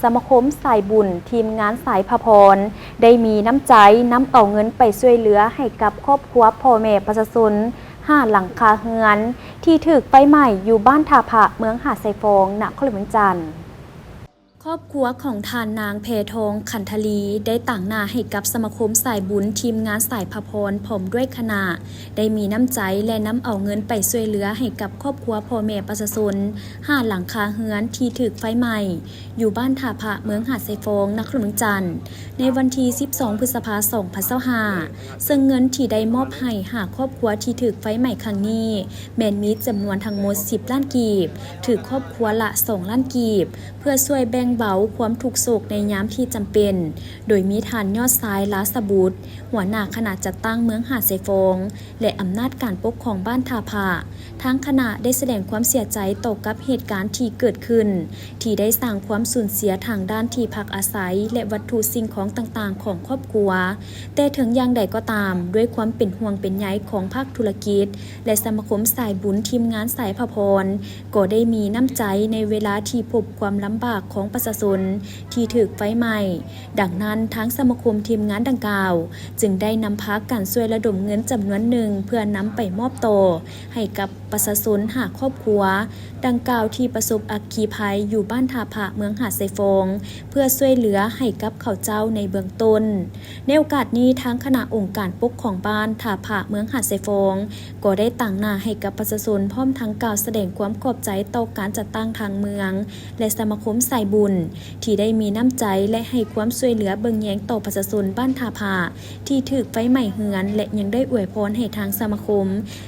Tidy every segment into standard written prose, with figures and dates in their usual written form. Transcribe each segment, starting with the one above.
สมาคมสายบุญทีมงานสายพระพรได้มีน้ำใจนำเอาเงินไปช่วยเหลือให้กับครอบครัวพ่อแม่ประชาชน5 หลังคาเรือนที่ถูกไฟไหม้อยู่บ้านท่าพระเมืองหาดไซฟงณ นครหลวงเวียงจันทน์ครอบครัวของทานนางเพทองขันธลีได้ต่างหน้าให้กับสมาคมสายบุญทีมงานสายพระพรผมด้วยคณะได้มีน้ำใจและนำเอาเงินไปช่วยเหลือให้กับครอบครัวพ่อแม่ประชาชน5 หลังคาเรือนที่ถูกไฟไหม้อยู่บ้านท่าพระเมืองหาดไซฟงนครหลวงเวียงจันทน์ในวันที่12 พฤษภาคม 2025ซึ่งเงินที่ได้มอบให้หาครอบครัวที่ถูกไฟไหม้ครั้งนี้แม่นมีจำนวนทั้งหมด10 ล้านกีบถูกครอบครัวละ2 ล้านกีบเพื่อช่วยแบ่งเบาความทุกข์โศกในยามที่จำเป็นโดยมีทานยอดซ้ายลาสบุตรหัวหน้าคณะจัดตั้งเมืองหาดไซฟงและอำนาจการปกครองบ้านท่าพระทั้งคณะได้แสดงความเสียใจต่อกับเหตุการณ์ที่เกิดขึ้นที่ได้สร้างความสูญเสียทางด้านที่พักอาศัยและวัตถุสิ่งของต่างๆของครอบครัวแต่ถึงอย่างใดก็ตามด้วยความเป็นห่วงเป็นใยของภาคธุรกิจและสมาคมสายบุญทีมงานสายพระพรก็ได้มีน้ำใจในเวลาที่พบความลำบากของประชาชนที่ถูกไฟไหม้ดังนั้นทั้งสมาคมทีมงานดังกล่าวจึงได้นำพากันช่วยระดมเงินจำนวนหนึ่งเพื่อนำไปมอบต่อให้กับประชาชนหาครอบครัวดังกล่าวที่ประสบอัคคีภัยอยู่บ้านท่าพระเมืองหาดไซฟงเพื่อช่วยเหลือให้กับเขาเจ้าในเบื้องต้นในโอกาสนี้ทั้งคณะองค์การปกครองบ้านท่าพระเมืองหาดไซฟงก็ได้ตั้งหน้าให้กับประชาชนพร้อมทั้งกล่าวแสดงความขอบใจต่อการจัดตั้งทางเมืองและสมาคมสายบุญที่ได้มีน้ำใจและให้ความช่วยเหลือเบิ่งแยงต่อประชาชนบ้านท่าพระที่ถูกไฟไหม้เรือนและยังได้อวยพรให้ทางสมาคม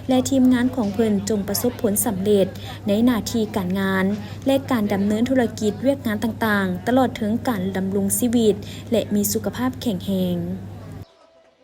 และทีมงานของเพิ่นจงประสบผลสำเร็จในหน้าที่การงานและการดำเนินธุรกิจเวียกงานต่างๆตลอดถึงการดำรงชีวิตและมีสุขภาพแข็งแรง